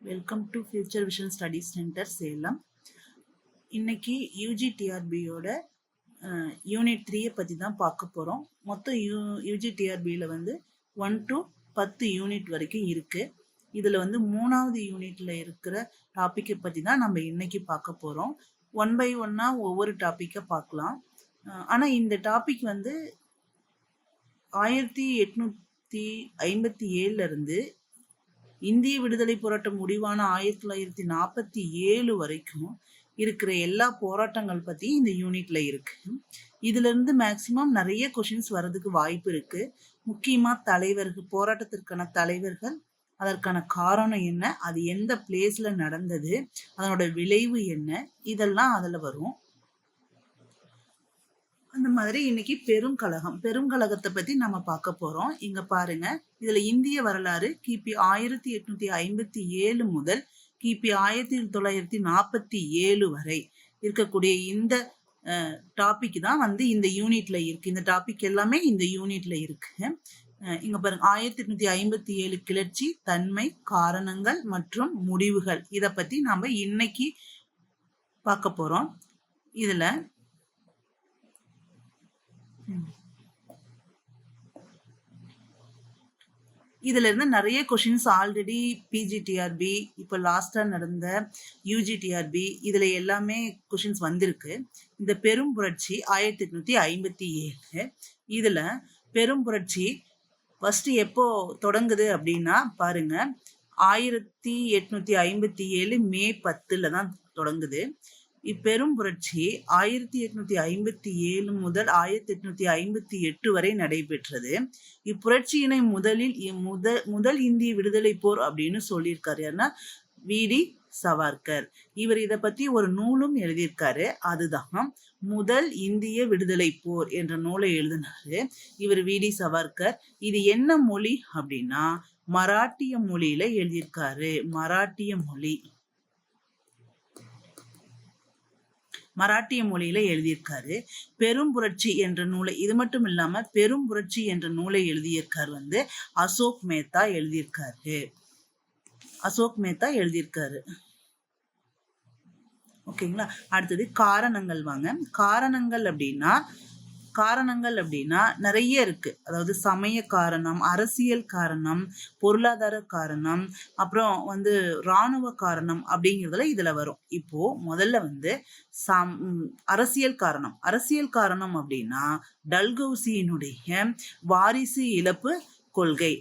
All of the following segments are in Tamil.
Welcome to future vision studies centre Salem. இன்னைக்கு யூஜிடிஆர்பியோட யூனிட் 3 பற்றி தான் பார்க்க போகிறோம். மொத்தம் யூஜிடிஆர்பியில் வந்து 1 to 10 யூனிட் வரைக்கும் இருக்குது. இதில் வந்து 3வது யூனிட்டில் இருக்கிற டாப்பிக்கை பற்றி தான் நம்ம இன்னைக்கு பார்க்க போகிறோம். 1 by 1 ஒவ்வொரு டாப்பிக்கை பார்க்கலாம். ஆனால் இந்த டாபிக் வந்து 1857 இருந்து இந்திய விடுதலை போராட்டம் முடிவான 1947 வரைக்கும் இருக்கிற எல்லா போராட்டங்கள் பத்தி இந்த யூனிட்ல இருக்கு. இதுல இருந்து மேக்சிமம் நிறைய கொஷின்ஸ் வர்றதுக்கு வாய்ப்பு இருக்கு. முக்கியமா தலைவர்கள், போராட்டத்திற்கான தலைவர்கள், அதற்கான காரணம் என்ன, அது எந்த பிளேஸ்ல நடந்தது, அதனோட விளைவு என்ன, இதெல்லாம் அதுல வரும். அந்த மாதிரி இன்னைக்கு பெருங்கழகத்தை பத்தி நம்ம பார்க்க போறோம். இங்க பாருங்க, இதுல இந்திய வரலாறு கிபி 1857 முதல் கிபி 1947 வரை இருக்கக்கூடிய இந்த டாபிக் தான் வந்து இந்த யூனிட்ல இருக்கு. இந்த டாபிக் எல்லாமே இந்த யூனிட்ல இருக்கு. இங்க பாருங்க, 1857 கிளர்ச்சி, தன்மை, காரணங்கள் மற்றும் முடிவுகள், இத பத்தி நாம இன்னைக்கு பார்க்க போறோம். இதுல இருந்து நிறைய கொஷின்ஸ் ஆல்ரெடி பிஜிடிஆர்பி, இப்போ லாஸ்டா நடந்த யூஜிடிஆர்பி, இதுல எல்லாமே கொஷின்ஸ் வந்திருக்கு. இந்த பெரும் புரட்சி 1857, இதுல பெரும் புரட்சி ஃபர்ஸ்ட் எப்போ தொடங்குது அப்படின்னா பாருங்க, 1857 மே 10 தான் தொடங்குது. இப்பெரும் புரட்சி 1857 முதல் 1858 வரை நடைபெற்றது. இப்புரட்சியினை முதல் இந்திய விடுதலை போர் அப்படின்னு சொல்லியிருக்காரு. யாருன்னா வி.டி. சவார்கர். இவர் இதை பத்தி ஒரு நூலும் எழுதியிருக்காரு. அதுதான் முதல் இந்திய விடுதலை போர் என்ற நூலை எழுதினாரு இவர் வி.டி. சவார்கர். இது என்ன மொழி அப்படின்னா மராட்டிய மொழியில எழுதியிருக்காரு. மராட்டிய மொழியில எழுதியிருக்காரு. பெரும் புரட்சி என்ற நூலை, இது மட்டும் இல்லாம பெரும் புரட்சி என்ற நூலை எழுதியிருக்காரு வந்து அசோக் மேத்தா எழுதியிருக்காரு. ஓகேங்களா. அடுத்தது காரணங்கள் வாங்க. காரணங்கள் அப்படின்னா நிறைய இருக்கு. அதாவது சமய காரணம், அரசியல் காரணம், பொருளாதார காரணம், அப்புறம் வந்து இராணுவ காரணம் அப்படிங்கிறதுல இதுல வரும். இப்போ முதல்ல வந்து அரசியல் காரணம் அப்படின்னா டல்கௌசியினுடைய வாரிசு இழப்பு கொள்கை,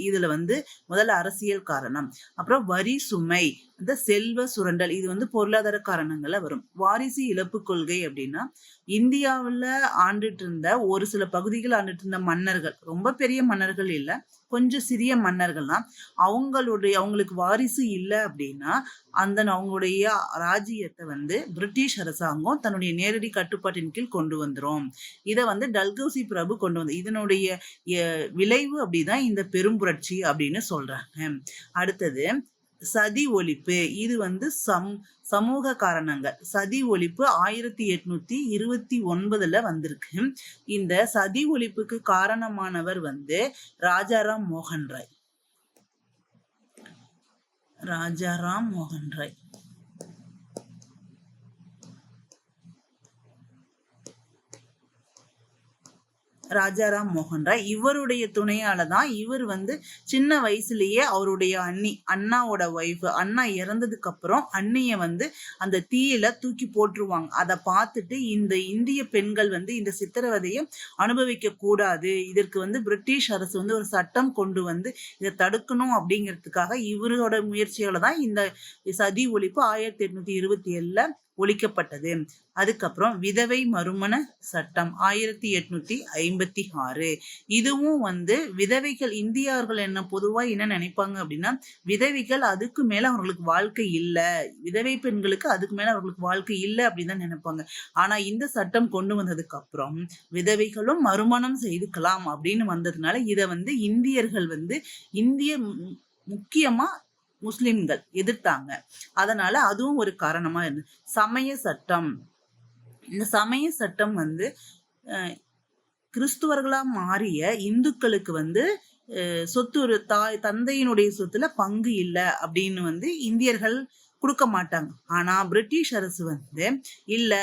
இதுல வந்து முதல்ல அரசியல் காரணம். அப்புறம் வரி சுமை, இந்த செல்வ சுரண்டல், இது வந்து பொருளாதார காரணங்கள்ல வரும். வாரிசு இழப்பு கொள்கை அப்படின்னா இந்தியாவில் ஆண்டுட்டு இருந்த ஒரு சில பகுதிகள் ஆண்டுட்டு இருந்த மன்னர்கள், ரொம்ப பெரிய மன்னர்கள் இல்ல, கொஞ்சம் சிறிய மன்னர்கள் தான், அவங்களுக்கு வாரிசு இல்லை அப்படின்னா அவங்களுடைய ராஜ்யத்தை வந்து பிரிட்டிஷ் அரசாங்கம் தன்னுடைய நேரடி கட்டுப்பாட்டின் கீழ் கொண்டு வந்துரும். இதை வந்து டல்கௌசி பிரபு கொண்டு வந்து, இதனுடைய விளைவு அப்படிதான் இந்த பெரும் புரட்சி அப்படின்னு சொல்றாங்க. அடுத்தது சதி ஒழிப்பு. இது வந்து சமூக காரணங்கள். சதி ஒழிப்பு 1829 வந்திருக்கு. இந்த சதி ஒழிப்புக்கு காரணமானவர் வந்து ராஜாராம் மோகன் ராய். ராஜாராம் மோகன் ராய். இவருடைய துணையால தான் இவர் வந்து சின்ன வயசுலயே அவருடைய அண்ணாவோட ஒய்ஃப், அண்ணா இறந்ததுக்கு அப்புறம் அண்ணிய வந்து அந்த தீயில தூக்கி போட்டுருவாங்க. அதை பார்த்துட்டு இந்த இந்திய பெண்கள் வந்து இந்த சித்திரவதையை அனுபவிக்க கூடாது, இதற்கு வந்து பிரிட்டிஷ் அரசு வந்து ஒரு சட்டம் கொண்டு வந்து இதை தடுக்கணும் அப்படிங்கிறதுக்காக இவரோட முயற்சியால தான் இந்த சதி ஒழிப்பு 1827 ஒழிக்கப்பட்டது. அதுக்கப்புறம் விதவை மறுமண சட்டம் 1856. இதுவும் வந்து விதவைகள், இந்தியர்கள் பொதுவா என்ன நினைப்பாங்க அப்படின்னா விதவைகள் அதுக்கு மேல அவர்களுக்கு வாழ்க்கை இல்லை, விதவை பெண்களுக்கு அதுக்கு மேல அவர்களுக்கு வாழ்க்கை இல்லை அப்படின்னு தான் நினைப்பாங்க. ஆனா இந்த சட்டம் கொண்டு வந்ததுக்கு அப்புறம் விதவைகளும் மறுமணம் செய்துக்கலாம் அப்படின்னு வந்ததுனால இதை வந்து இந்தியர்கள் வந்து முக்கியமா முஸ்லிம்கள் எதிர்த்தாங்க. அதனால அதுவும் ஒரு காரணமா இருந்தது. சமய சட்டம். இந்த சமய சட்டம் வந்து கிறிஸ்துவர்களா மாறிய இந்துக்களுக்கு வந்து சொத்து ஒரு தந்தையினுடைய சொத்துல பங்கு இல்லை அப்படின்னு வந்து இந்தியர்கள் கொடுக்க மாட்டாங்க. ஆனா பிரிட்டிஷ் அரசு வந்து இல்ல,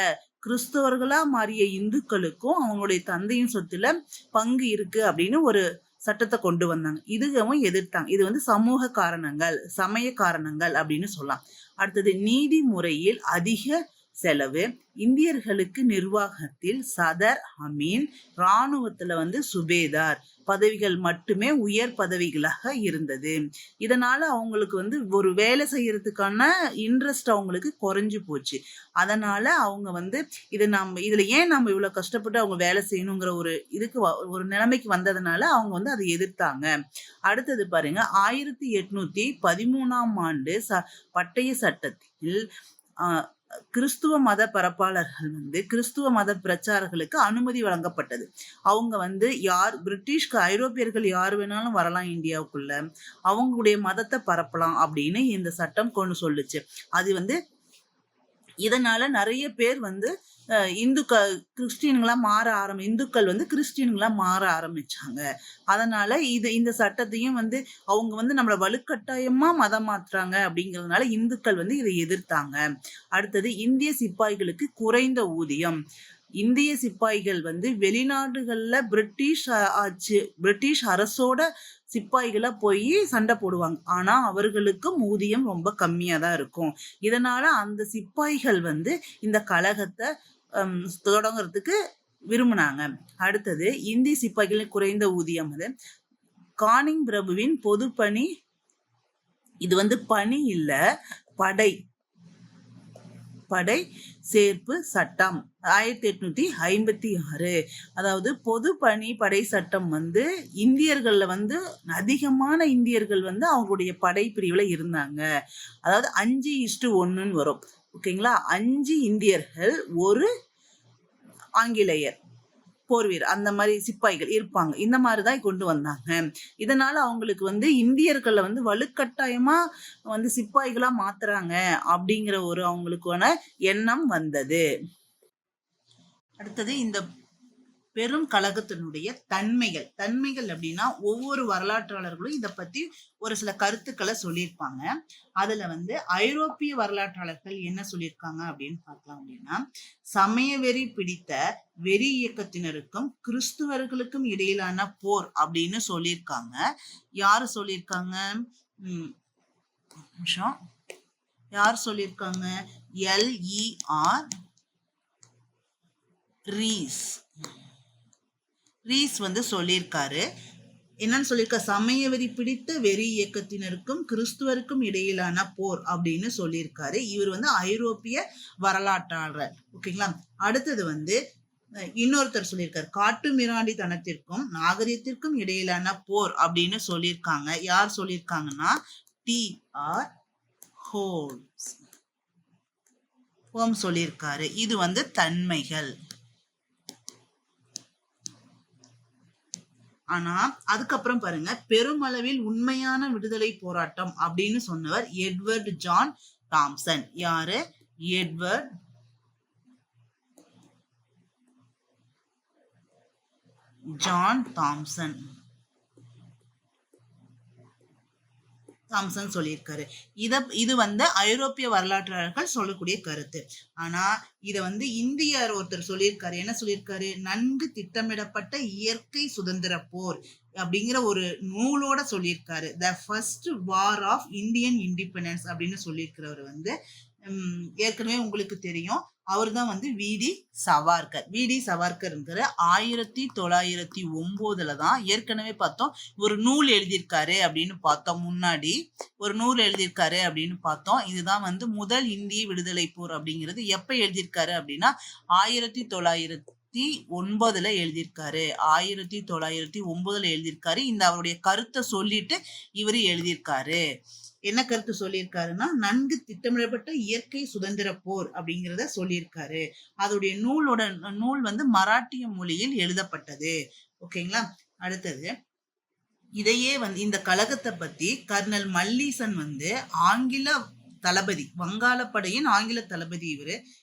கிறிஸ்தவர்களா மாறிய இந்துக்களுக்கும் அவங்களுடைய தந்தையின் சொத்துல பங்கு இருக்கு அப்படின்னு ஒரு சட்டத்தை கொண்டு வந்தாங்க. இதுவும் எதிர்த்தாங்க. இது வந்து சமூக காரணங்கள், சமய காரணங்கள் அப்படின்னு சொல்லலாம். அடுத்தது, நீதி முறையில் அதிக செலவு. இந்தியர்களுக்கு நிர்வாகத்தில் சதர் அமீன், இராணுவத்துல வந்து சுபேதார் பதவிகள் மட்டுமே உயர் பதவிகளாக இருந்தது. இதனால அவங்களுக்கு வந்து ஒரு வேலை செய்யறதுக்கான இன்ட்ரெஸ்ட் அவங்களுக்கு குறைஞ்சு போச்சு. அதனால அவங்க வந்து இதுல ஏன் நம்ம இவ்வளவு கஷ்டப்பட்டு அவங்க வேலை செய்யணுங்கிற ஒரு ஒரு நிலைமைக்கு வந்ததுனால அவங்க வந்து அதை எதிர்த்தாங்க. அடுத்தது பாருங்க, 1813ஆம் ஆண்டு பட்டய சட்டத்தில் கிறிஸ்துவ மத பரப்பாளர்கள் வந்து கிறிஸ்துவ மத பிரச்சாரர்களுக்கு அனுமதி வழங்கப்பட்டது. அவங்க வந்து பிரிட்டிஷ்க்கு ஐரோப்பியர்கள் யார் வேணாலும் வரலாம் இந்தியாவுக்குள்ள, அவங்களுடைய மதத்தை பரப்பலாம் அப்படின்னு இந்த சட்டம் கொண்டு சொல்லுச்சு. அது வந்து இதனால நிறைய பேர் வந்து கிறிஸ்டியன்களா இந்துக்கள் வந்து கிறிஸ்டியன்களா மாற ஆரம்பிச்சாங்க. அதனால இந்த சட்டத்தையும் வந்து அவங்க வந்து நம்மள வலுக்கட்டாயமா மதம் மாத்துறாங்க அப்படிங்கிறதுனால இந்துக்கள் வந்து இதை எதிர்த்தாங்க. அடுத்தது, இந்திய சிப்பாய்களுக்கு குறைந்த ஊதியம். இந்திய சிப்பாய்கள் வந்து வெளிநாடுகள்ல பிரிட்டிஷ் அரசோட சிப்பாய்களை போய் சண்டை போடுவாங்க. ஆனா அவர்களுக்கும் ஊதியம் ரொம்ப கம்மியா தான் இருக்கும். இதனால அந்த சிப்பாய்கள் வந்து இந்த கழகத்தை தொடங்குறதுக்கு விரும்பினாங்க. அடுத்தது, இந்திய சிப்பாய்களின் குறைந்த ஊதியம். கானிங் பிரபுவின் பொது பணி, இது வந்து பணி இல்ல, படை சேர்ப்பு சட்டம் 1856. அதாவது பொது பணி படை சட்டம் வந்து இந்தியர்கள்ல வந்து அதிகமான இந்தியர்கள் வந்து அவங்களுடைய படை பிரிவுல இருந்தாங்க. அதாவது 5:1 வரும். ஓகேங்களா? 5 இந்தியர்கள், ஒரு ஆங்கிலேயர் போர்வீர், அந்த மாதிரி சிப்பாய்கள் இருப்பாங்க. இந்த மாதிரிதான் கொண்டு வந்தாங்க. இதனால அவங்களுக்கு வந்து இந்தியர்களை வந்து வலுக்கட்டாயமா வந்து சிப்பாய்களா மாத்துறாங்க அப்படிங்கிற ஒரு அவங்களுக்கான எண்ணம் வந்தது. அடுத்தது, இந்த பெரும் கழகத்தினுடைய தன்மைகள் அப்படின்னா ஒவ்வொரு வரலாற்றாளர்களும் இதை பத்தி ஒரு சில கருத்துக்களை சொல்லியிருப்பாங்க. அதுல வந்து ஐரோப்பிய வரலாற்றாளர்கள் என்ன சொல்லியிருக்காங்க அப்படின்னு பார்க்கலாம். அப்படின்னா, சமய வெறி பிடித்த வெறி இயக்கத்தினருக்கும் கிறிஸ்துவர்களுக்கும் இடையிலான போர் அப்படின்னு சொல்லியிருக்காங்க. யாரு சொல்லியிருக்காங்க? யார் சொல்லியிருக்காங்க? LER ரீஸ் வந்து சொல்லியிருக்காரு. என்னன்னு சொல்லியிருக்க? சமய வெறி பிடித்த வெறி இயக்கத்தினருக்கும் கிறிஸ்துவருக்கும் இடையிலான போர் அப்படின்னு சொல்லியிருக்காரு. இவர் வந்து ஐரோப்பிய வரலாற்றாளர். ஓகேங்களா? அடுத்தது வந்து இன்னொருத்தர் சொல்லியிருக்காரு, காட்டு மிராண்டித்தனத்திற்கும் நாகரிகத்திற்கும் இடையிலான போர் அப்படின்னு சொல்லியிருக்காங்க. யார் சொல்லியிருக்காங்கன்னா, TR ஹோம் சொல்லியிருக்காரு. இது வந்து தன்மைகள். ஆனா அதுக்கப்புறம் பாருங்க, பெருமளவில் உண்மையான விடுதலை போராட்டம் அப்படின்னு சொன்னவர் எட்வர்ட் ஜான் தாம்சன். யாரு? எட்வர்ட் ஜான் தாம்சன் சொல்லியிருக்காரு. இது வந்து ஐரோப்பிய வரலாற்றாளர்கள் சொல்லக்கூடிய கருத்து. ஆனா இத வந்து இந்தியர் ஒருத்தர் சொல்லியிருக்காரு. என்ன சொல்லியிருக்காரு? நன்கு திட்டமிடப்பட்ட இயற்கை சுதந்திர போர் அப்படிங்கிற ஒரு நூலோட சொல்லியிருக்காரு. The first war of Indian independence அப்படின்னு சொல்லியிருக்கிறவர் வந்து ஏற்கனவே உங்களுக்கு தெரியும், அவர் தான் வந்து விடி சவார்கர். 1909 தான் ஏற்கனவே பார்த்தோம் ஒரு நூல் எழுதியிருக்காரு அப்படின்னு பார்த்தோம். முன்னாடி ஒரு நூல் எழுதியிருக்காரு அப்படின்னு பார்த்தோம். இதுதான் வந்து முதல் இந்திய விடுதலை போர் அப்படிங்கிறது. எப்ப எழுதியிருக்காரு அப்படின்னா 1909 எழுதியிருக்காரு. 1909 எழுதியிருக்காரு. இந்த அவருடைய கருத்தை சொல்லிட்டு இவரு எழுதியிருக்காரு. என்ன கருத்து சொல்லியிருக்காருன்னா, நன்கு திட்டமிடப்பட்ட இயற்கை சுதந்திர போர் அப்படிங்கிறத சொல்லியிருக்காரு. அதோடைய நூல் வந்து மராட்டிய மொழியில் எழுதப்பட்டது. ஓகேங்களா? அடுத்தது, இதையே வந்து இந்த கழகத்தை பத்தி கர்னல் மல்லீசன் வந்து ஆங்கில தளபதி, வங்காளப்படையின் ஆங்கில தளபதி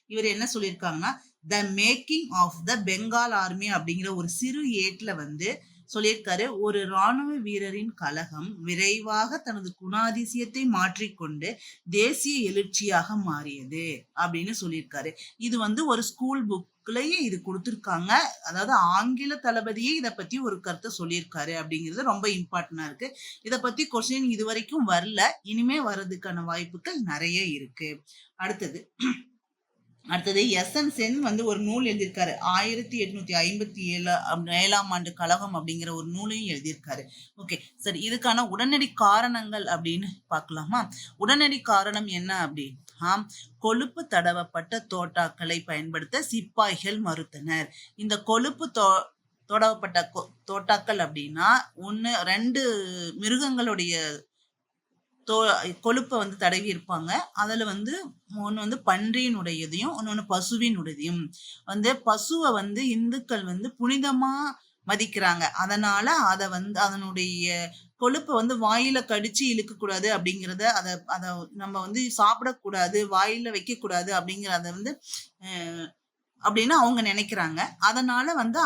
இவர் என்ன சொல்லியிருக்காங்கன்னா, the making of the Bengal army அப்படிங்கிற ஒரு சிறு ஏட்ல வந்து சொல்லியிருக்காரு. ஒரு ராணுவ வீரரின் கலகம் விரைவாக தனது குணாதிசயத்தை மாற்றிக்கொண்டு தேசிய எழுச்சியாக மாறியது அப்படின்னு சொல்லியிருக்காரு. இது வந்து ஒரு ஸ்கூல் புக்லயே இது கொடுத்துருக்காங்க. அதாவது ஆங்கில தளபதியே இதை பத்தி ஒரு கருத்தை சொல்லியிருக்காரு அப்படிங்கிறது ரொம்ப இம்பார்ட்டன்டா இருக்கு. இதை பத்தி கொஸ்டின் இது வரைக்கும் வரல, இனிமே வர்றதுக்கான வாய்ப்புகள் நிறைய இருக்கு. அடுத்தது எஸ்.என். சென் வந்து ஒரு நூல் எழுதியிருக்காரு. 1857 ஆண்டு கழகம் அப்படிங்கிற ஒரு நூலையும் எழுதியிருக்காரு. ஓகே, சரி, இதுக்கான உடனடி காரணங்கள் அப்படின்னு பார்க்கலாமா? உடனடி காரணம் என்ன அப்படின்னா, கொழுப்பு தடவப்பட்ட தோட்டாக்களை பயன்படுத்த சிப்பாய்கள் மறுத்தனர். இந்த கொழுப்பு தடவப்பட்ட தோட்டாக்கள் அப்படின்னா 2 மிருகங்களுடைய கொழுப்பை வந்து தடவி இருப்பாங்க. அதுல வந்து ஒண்ணு வந்து பன்றியினுடையதையும் இன்னொன்னு பசுவினுடையதையும். வந்து பசுவை வந்து இந்துக்கள் வந்து புனிதமா மதிக்கிறாங்க. அதனால அதை வந்து அதனுடைய கொழுப்பை வந்து வாயில கடிச்சு இழுக்க கூடாது அப்படிங்கிறத அதை நம்ம வந்து சாப்பிடக்கூடாது, வாயில வைக்க கூடாது அப்படிங்கிறத வந்து அப்படின்னு அவங்க நினைக்கிறாங்க. அதனால வந்து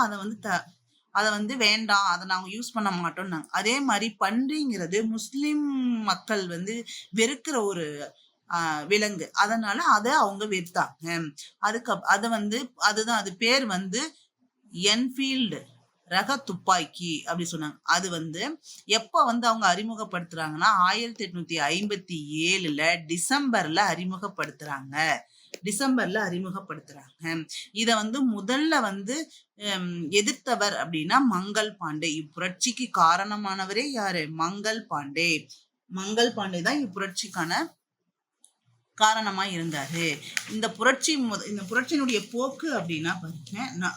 அதை வந்து வேண்டாம், அதை நாங்க யூஸ் பண்ண மாட்டோம்னாங்க. அதே மாதிரி பன்றிங்கிறது முஸ்லிம் மக்கள் வந்து வெறுக்கிற ஒரு விலங்கு. அதனால அதை அவங்க வெறுத்தாங்க. அது பேர் வந்து என்ஃபீல்டு ரக துப்பாக்கி அப்படி சொன்னாங்க. அது வந்து எப்ப வந்து அவங்க அறிமுகப்படுத்துறாங்கன்னா 1857 டிசம்பர்ல அறிமுகப்படுத்துறாங்க. இத வந்து முதல்ல வந்து எதிர்த்தவர் அப்படின்னா மங்கள் பாண்டே. இப்புரட்சிக்கு காரணமானவரே யாரு? மங்கள் பாண்டே தான் இப்புரட்சிக்கான காரணமா இருந்தாரு. இந்த புரட்சியினுடைய போக்கு அப்படின்னா பாருங்க,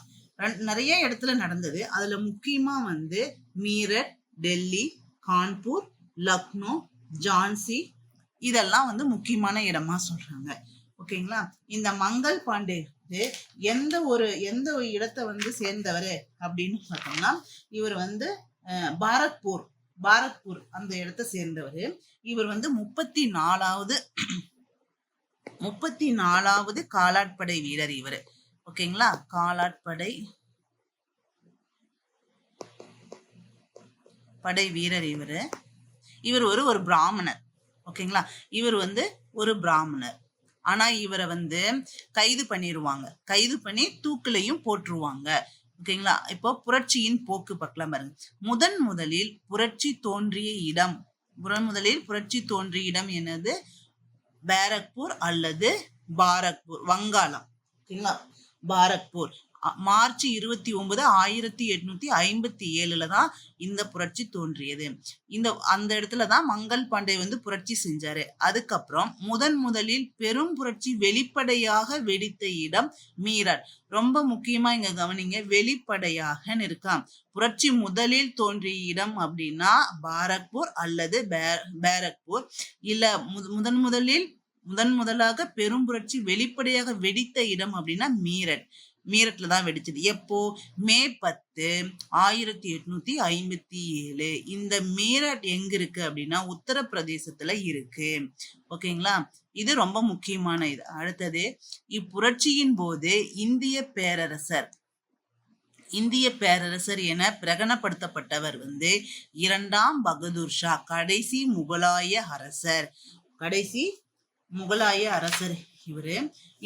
நிறைய இடத்துல நடந்தது. அதுல முக்கியமா வந்து மீரட், டெல்லி, கான்பூர், லக்னோ, ஜான்சி இதெல்லாம் வந்து முக்கியமான இடமா சொல்றாங்க. ஓகேங்களா? இந்த மங்கள் பாண்டே எந்த ஒரு இடத்தை வந்து சேர்ந்தவர் அப்படின்னு பார்த்தோம்னா, இவர் வந்து பாரக்பூர் அந்த இடத்தை சேர்ந்தவர். இவர் வந்து 34வது காலாட்படை வீரர் இவர். ஓகேங்களா? காலாட்படை வீரர் இவர் ஒரு பிராமணர். ஓகேங்களா? இவர் வந்து ஒரு பிராமணர். ஆனா இவரை வந்து கைது பண்ணி தூக்குலையும் போட்டுருவாங்க. ஓகேங்களா? இப்போ புரட்சியின் போக்கு பார்க்கலாம் பாருங்க. முதலில் புரட்சி தோன்றிய இடம் என்னது? பேரக்பூர் அல்லது பாரக்பூர், வங்காளம். ஓகேங்களா? பாரக்பூர். மார்ச் 29, 1857 தான் இந்த புரட்சி தோன்றியது. அந்த இடத்துலதான் மங்கள் பாண்டே வந்து புரட்சி செஞ்சாரு. அதுக்கப்புறம் முதலில் பெரும் புரட்சி வெளிப்படையாக வெடித்த இடம் மீரட். ரொம்ப முக்கியமா இங்க கவனிங்க, வெளிப்படையாக இருக்காம். புரட்சி முதலில் தோன்றிய இடம் அப்படின்னா பாரக்பூர் அல்லது பேரக்பூர். இல்ல முதலாக பெரும் புரட்சி வெளிப்படையாக வெடித்த இடம் அப்படின்னா மீரட்ல தான் வெடிச்சது. எப்போ? மே 10, 1857. இந்த மீரட் எங்க இருக்கு அப்படின்னா உத்தரப்பிரதேசத்துல இருக்கு. ஓகேங்களா? இது ரொம்ப முக்கியமான இது. அடுத்தது, இப்புரட்சியின் போது இந்திய பேரரசர் என பிரகடனப்படுத்தப்பட்டவர் வந்து 2ஆம் பகதூர் ஷா, கடைசி முகலாய அரசர்.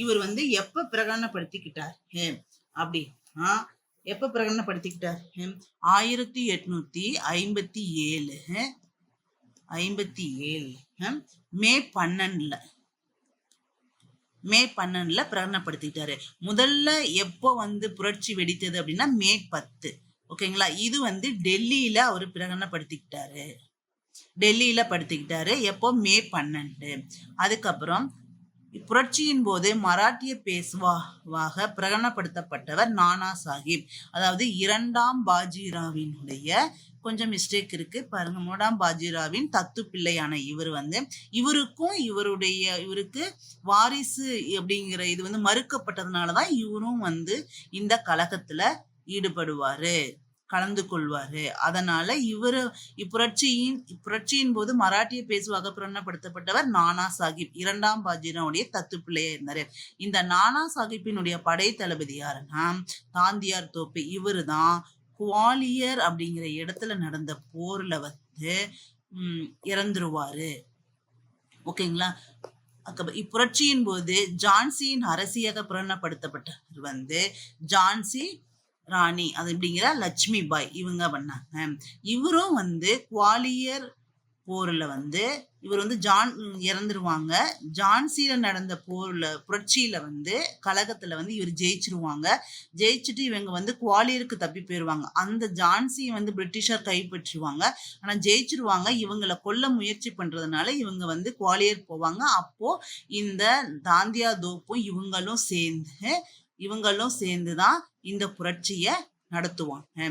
இவர் வந்து எப்ப பிரகடனப்படுத்திக்கிட்டார் அப்படின்னா 1857 மே 12 பிரகடனப்படுத்திட்டாரு. முதல்ல எப்போ வந்து புரட்சி வெடித்தது அப்படின்னா மே 10. ஓகேங்களா? இது வந்து டெல்லியில அவரு பிரகடனப்படுத்திக்கிட்டாரு. எப்போ? மே 12. அதுக்கப்புறம் புரட்சியின் போது மராட்டிய பேஷ்வாவாக பிரகடனப்படுத்தப்பட்டவர் நானா சாஹிப். அதாவது 2ஆம் பாஜிராவினுடைய கொஞ்சம் மிஸ்டேக் இருக்கு பாருங்க. 3ஆம் பாஜிராவின் தத்து பிள்ளையான இவர் வந்து இவருக்கு வாரிசு அப்படிங்கிற இது வந்து மறுக்கப்பட்டதுனாலதான் இவரும் வந்து இந்த கழகத்துல கலந்து கொள்வாரு. அதனால இப்புரட்சியின் போது மராட்டிய பேசுவாக பிரகடனப்படுத்தப்பட்டவர் நானா சாஹிப், 2ஆம் பாஜிராவுடைய தத்து பிள்ளையா இருந்தாரு. இந்த நானா சாஹிப்பினுடைய படை தளபதி யாருன்னா தாந்தியார் தோப்பு. இவரு தான் குவாலியர் அப்படிங்கிற இடத்துல நடந்த போர்ல வந்து இறந்துருவாரு. ஓகேங்களா? இப்புரட்சியின் போது ஜான்சியின் அரசியாக பிரகடனப்படுத்தப்பட்டவர் வந்து ஜான்சி ராணி அது அப்படிங்கிற லட்சுமி பாய் இவங்க பண்ணாங்க. இவரும் வந்து குவாலியர் போர்ல வந்து இவர் வந்து இறந்துருவாங்க. ஜான்சியில நடந்த போர்ல புரட்சியில வந்து கழகத்துல வந்து இவர் ஜெயிச்சிருவாங்க. ஜெயிச்சுட்டு இவங்க வந்து குவாலியருக்கு தப்பி போயிருவாங்க. அந்த ஜான்சியை வந்து பிரிட்டிஷார் கைப்பற்றுவாங்க. ஆனா ஜெயிச்சிருவாங்க. இவங்களை கொல்ல முயற்சி பண்றதுனால இவங்க வந்து குவாலியர் போவாங்க. அப்போ இந்த தாந்தியா தோப்பும் இவங்களும் சேர்ந்துதான் இந்த புரட்சிய நடத்துவாங்க.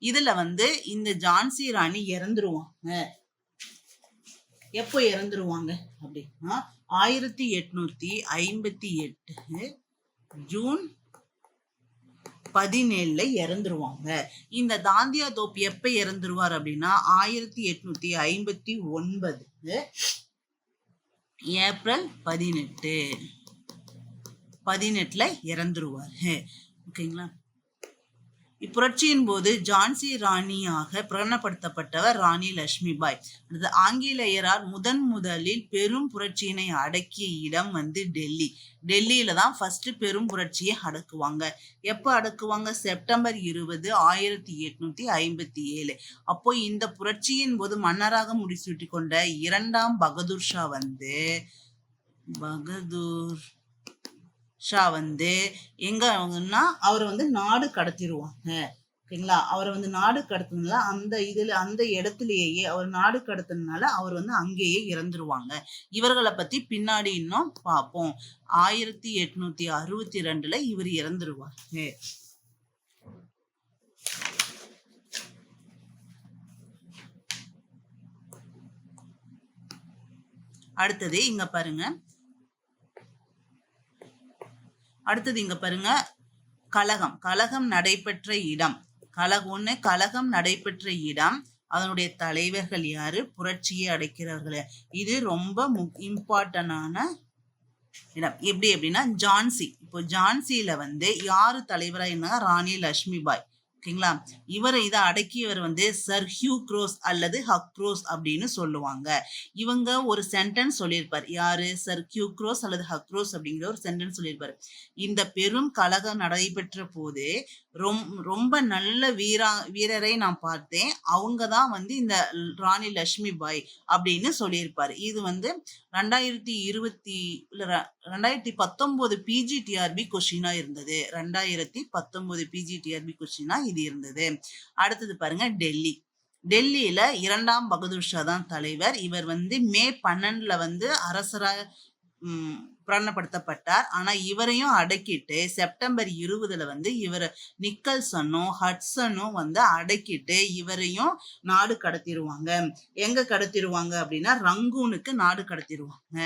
இதுல வந்து இந்த ஜான்சி ராணி இறந்துருவாங்க. எப்போ இறந்துருவாங்க அப்படின்னா 1858 ஜூன் 17 இறந்துருவாங்க. இந்த தாந்தியா தோப் எப்ப இறந்துருவார் அப்படின்னா 1859 ஏப்ரல் 18 இறந்துருவாரு. ஓகேங்களா? இப்புரட்சியின் போது ஜான்சி ராணியாக பிரகடனப்படுத்தப்பட்டவர் ராணி லட்சுமி பாய். ஆங்கிலேயரால் முதலில் பெரும் புரட்சியினை அடக்கிய இடம் வந்து டெல்லியில தான் ஃபர்ஸ்ட் பெரும் புரட்சியை அடக்குவாங்க. எப்ப அடக்குவாங்க? செப்டம்பர் 20, 1857. அப்போ இந்த புரட்சியின் போது மன்னராக முடிசூட்டி கொண்ட 2ஆம் பகதூர் ஷா வந்து எங்கன்னா அவரை வந்து நாடு கடத்திடுவாங்க. ஓகேங்களா? அவரை வந்து நாடு கடத்தினால அந்த இடத்துலயே அவர் நாடு கடத்தினால அவர் வந்து அங்கேயே இறந்துருவாங்க. இவர்களை பத்தி பின்னாடி இன்னும் பார்ப்போம். 1862 இவர் இறந்துருவாங்க. அடுத்தது இங்க பாருங்க. கழகம் நடைபெற்ற இடம். கழகம் நடைபெற்ற இடம். அதனுடைய தலைவர்கள் யாரு? புரட்சியை அடைக்கிறவர்கள். இது ரொம்ப இம்பார்ட்டன்டான இடம். எப்படி அப்படின்னா ஜான்சி. இப்போ ஜான்சியில வந்து யாரு தலைவரா இருந்தாங்க? ராணி லட்சுமி பாய். ஓகேங்களா? இதை அடக்கியவர் வந்து சர் ஹியூ க்ரோஸ் அல்லது ஹக்ரோஸ் அப்படின்னு சொல்லுவாங்க. இவங்க ஒரு சென்டென்ஸ் சொல்லியிருப்பார். யாரு? சர் ஹியூ க்ரோஸ் அல்லது ஹக்ரோஸ் அப்படிங்கிற ஒரு சென்டென்ஸ் சொல்லியிருப்பாரு. இந்த பெரும் கழகம் நடைபெற்ற போது ரொம்ப நல்ல வீரரை நான் பார்த்தேன். அவங்க தான் வந்து இந்த ராணி லட்சுமி பாய் அப்படின்னு சொல்லியிருப்பாரு. இது வந்து 2019 பிஜிடிஆர்பி கொஸ்டினா இருந்தது. 2019 பிஜிடிஆர்பி கொஸ்டினா இது இருந்தது. அடுத்தது பாருங்க டெல்லியில 2ஆம் பகதூர் ஷா தான் தலைவர். இவர் வந்து மே 12 வந்து அரசராக பிரகடனப்படுத்தப்பட்டார். ஆனா இவரையும் அடக்கிட்டு செப்டம்பர் 20 வந்து இவர் நிக்கல்சனும் ஹட்சனும் வந்து அடக்கிட்டு இவரையும் நாடு கடத்திடுவாங்க. எங்க கடத்திடுவாங்க அப்படின்னா ரங்கூனுக்கு நாடு கடத்திடுவாங்க.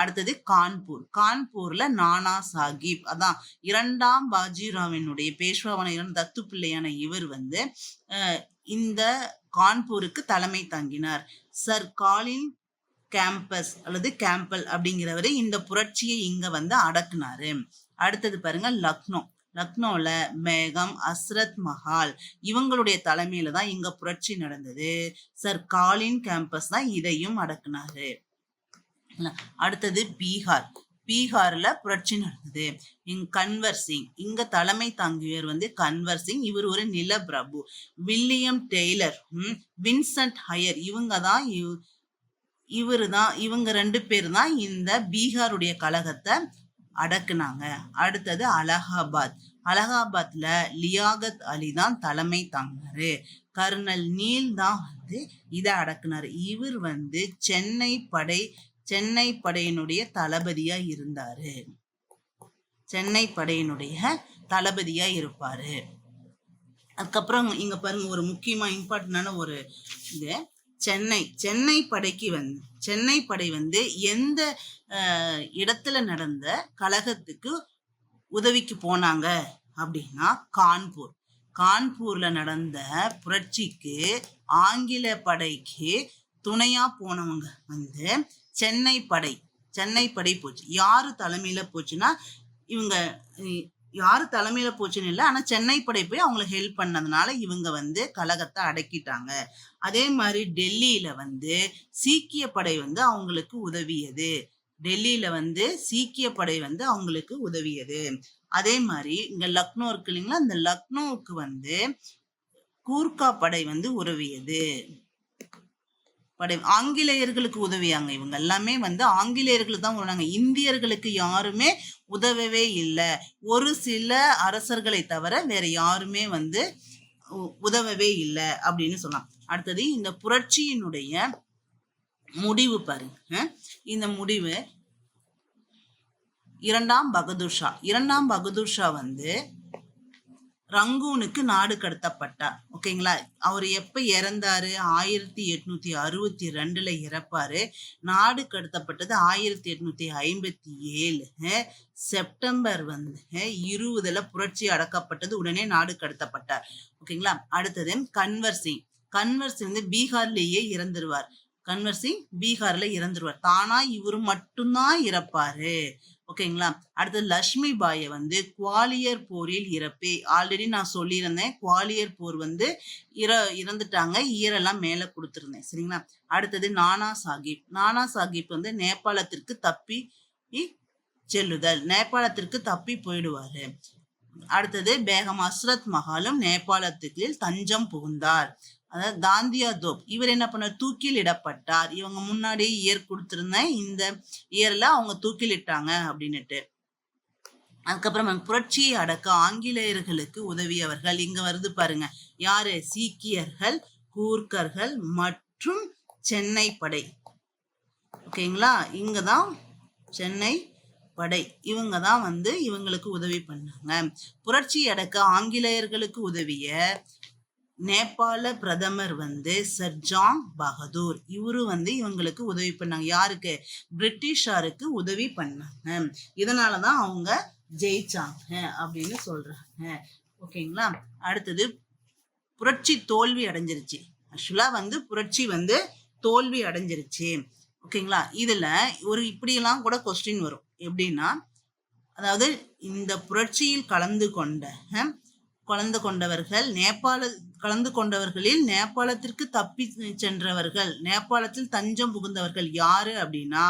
அடுத்தது கான்பூர்ல நானா சாஹிப், அதான் 2ஆம் பாஜிராவினுடைய பேஷ்வாவான தத்து பிள்ளையான இவர் வந்து இந்த கான்பூருக்கு தலைமை தாங்கினார். சர் காலின் கேம்பல் அப்படிங்கிறவரு இந்த புரட்சியை இங்க வந்து அடக்குனாரு. அடுத்தது பாருங்க லக்னோல மேகம் அஸ்ரத் மஹால் இவங்களுடைய தலைமையில தான் இங்க புரட்சி நடந்தது. சர் காலின் கேம்பஸ் தான் இதையும் அடக்குனாரு. அடுத்தது பீகார்ல புரட்சி நடந்தது. கன்வர் சிங் இங்க தலைமை தாங்கியவர் வந்து கன்வர் சிங். இவர் ஒரு நில பிரபு. வில்லியம் டெய்லர், வின்சென்ட் ஹையர் இவங்க 2 பேர் தான் இந்த பீகாருடைய கழகத்தை அடக்குனாங்க. அடுத்தது அலகாபாத்ல லியாகத் அலி தான் தலைமை தாங்கினாரு. கர்னல் நீல் தான் வந்து இதை அடக்குனாரு. இவர் வந்து சென்னை படையினுடைய தளபதியா இருந்தாரு. அதுக்கப்புறம் இங்க பாருங்க, ஒரு முக்கியமா இம்பார்ட்டன்டான ஒரு இது சென்னை படை வந்து எந்த இடத்துல நடந்த கழகத்துக்கு உதவிக்கு போனாங்க அப்படின்னா கான்பூர்ல நடந்த புரட்சிக்கு ஆங்கில படைக்கு துணையா போனவங்க வந்து சென்னை படை போச்சு. யாரு தலைமையில போச்சுன்னா யாரு தலைமையில போச்சுன்னு இல்லை, ஆனா சென்னை படை போய் அவங்களுக்கு ஹெல்ப் பண்ணதுனால இவங்க வந்து கலகத்தை அடக்கிட்டாங்க. அதே மாதிரி டெல்லியில வந்து சீக்கிய படை வந்து அவங்களுக்கு உதவியது. டெல்லியில வந்து சீக்கிய படை வந்து அவங்களுக்கு உதவியது. அதே மாதிரி இங்க லக்னோ இருக்கு இல்லைங்களா, இந்த லக்னோவுக்கு வந்து கூர்க்கா படை வந்து உதவியது. படை ஆங்கிலேயர்களுக்கு உதவியாங்க. இவங்க எல்லாமே வந்து ஆங்கிலேயர்களுக்கு தான் உதவினாங்க. இந்தியர்களுக்கு யாருமே உதவவே இல்லை. ஒரு சில அரசர்களை தவிர வேற யாருமே வந்து உதவவே இல்லை அப்படின்னு சொல்லலாம். அடுத்தது இந்த புரட்சியினுடைய முடிவு பாருங்க. இந்த முடிவு இரண்டாம் பகதூர் ஷா வந்து ரங்கூனுக்கு நாடு கடத்தப்பட்டார். ஓகேங்களா. அவர் எப்ப இறந்தாரு? 1862 இறப்பாரு. நாடு கடத்தப்பட்டது 1857 செப்டம்பர் வந்து 20 புரட்சி அடக்கப்பட்டது. உடனே நாடு கடத்தப்பட்டார். ஓகேங்களா. அடுத்தது கன்வர் சிங் வந்து பீகார்லேயே இறந்துருவார். பீகார்ல இறந்துருவார். தானா இவரு மட்டும்தான் இறப்பாரு. ஓகேங்களா. அடுத்தது லட்சுமி பாயை வந்து குவாலியர் போரில் இறப்பே. ஆல்ரெடி நான் சொல்லியிருந்தேன், குவாலியர் போர் வந்து இறந்துட்டாங்க. ஈரெல்லாம் மேல கொடுத்துருந்தேன். சரிங்களா. அடுத்தது நானா சாஹிப் வந்து நேபாளத்திற்கு தப்பி செல்லுதல். நேபாளத்திற்கு தப்பி போயிடுவாரு. அடுத்தது பேகம் ஹஸ்ரத் மஹாலும் நேபாளத்துக்கு தஞ்சம் புகுந்தார். அதாவது தாந்தியா தோப் இவர் என்ன பண்ணார்? தூக்கில் இடப்பட்டார். இவங்க முன்னாடி இயர் கொடுத்திருந்தேன், இந்த இயர்ல அவங்க தூக்கிலிட்டாங்க அப்படின்னுட்டு. அதுக்கப்புறம் புரட்சியை அடக்க ஆங்கிலேயர்களுக்கு உதவியவர்கள் இங்க வருது பாருங்க. யாரு? சீக்கியர்கள், கூர்க்கர்கள் மற்றும் சென்னை படை. ஓகேங்களா. இங்கதான் சென்னை படை. இவங்க தான் வந்து இவங்களுக்கு உதவி பண்ணாங்க. புரட்சி அடக்க ஆங்கிலேயர்களுக்கு உதவிய நேபாள பிரதமர் வந்து சர் ஜான் பகதூர். இவரு வந்து இவங்களுக்கு உதவி பண்ணாங்க. யாருக்கு? பிரிட்டிஷாருக்கு உதவி பண்ணாங்க. இதனாலதான் அவங்க ஜெயிச்சாங்க அப்படின்னு சொல்றாங்க. ஓகேங்களா. அடுத்தது புரட்சி தோல்வி அடைஞ்சிருச்சு. ஆக்சுவலா வந்து புரட்சி வந்து தோல்வி அடைஞ்சிருச்சு. ஓகேங்களா. இதுல ஒரு இப்படியெல்லாம் கூட கொஸ்டின் வரும். எப்படின்னா, அதாவது இந்த புரட்சியில் கலந்து கொண்டவர்கள் கலந்து கொண்டவர்களில் நேபாளத்திற்கு தப்பி சென்றவர்கள், நேபாளத்தில் தஞ்சம் புகுந்தவர்கள் யாரு அப்படின்னா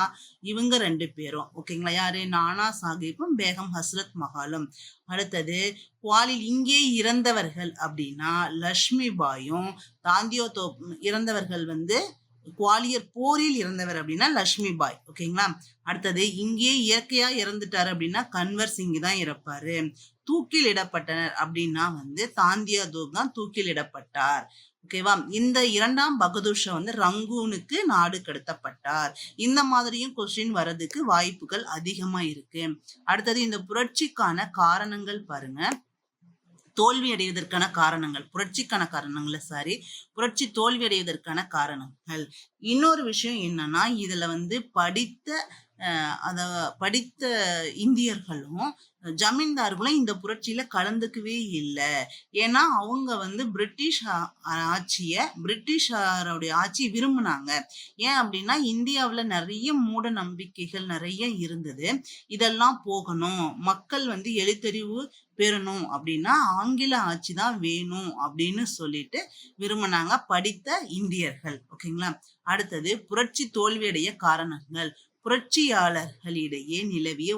இவங்க 2 பேரும். ஓகேங்களா. யாரு? நானா சாஹிப்பும் பேகம் ஹஸ்ரத் மஹாலும். அடுத்தது குவாலில் இங்கே இறந்தவர்கள் அப்படின்னா லட்சுமி பாயும். தாந்தியோ தோப் இறந்தவர்கள் வந்து குவாலியர் போரில் இறந்தவர் அப்படின்னா லட்சுமி பாய். ஓகேங்களா. அடுத்தது இங்கே இயற்கையா இறந்துட்டாரு அப்படின்னா கன்வர் சிங் தான் இறப்பாரு. தூக்கில் இடப்பட்டனர் அப்படின்னா வந்து தாந்தியா தோப் தான் தூக்கில் இடப்பட்டார். ஓகேவா. இந்த இரண்டாம் பகதூர் ஷா வந்து ரங்கூனுக்கு நாடு கடத்தப்பட்டார். இந்த மாதிரியும் கொஸ்டின் வர்றதுக்கு வாய்ப்புகள் அதிகமா இருக்கு. அடுத்தது இந்த புரட்சிக்கான காரணங்கள் பாருங்க. தோல்வி அடைவதற்கான காரணங்கள், புரட்சி தோல்வி அடைவதற்கான காரணங்கள். இன்னொரு விஷயம் என்னன்னா, இதுல வந்து படித்த இந்தியர்களும் ஜமீன்தார்களும் இந்த புரட்சியில கலந்துக்கவே இல்லை. ஏன்னா அவங்க வந்து பிரிட்டிஷாருடைய ஆட்சி விரும்பினாங்க. ஏன் அப்படின்னா இந்தியாவுல நிறைய மூட நம்பிக்கைகள் நிறைய இருந்தது. இதெல்லாம் போகணும், மக்கள் வந்து எழுத்தறிவு பெறணும் அப்படின்னா ஆங்கில ஆட்சி தான் வேணும் அப்படின்னு சொல்லிட்டு விரும்பினாங்க படித்த இந்தியர்கள். ஓகேங்களா. அடுத்தது புரட்சி தோல்வியடைய காரணங்கள். புரட்சியாளர்களிடையே நிலவிய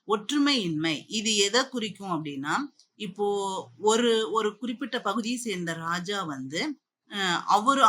ஒற்றுமையின்மை இது எதை குறிக்கும் அப்படின்னா, இப்போ ஒரு குறிப்பிட்ட பகுதியை சேர்ந்த ராஜா வந்து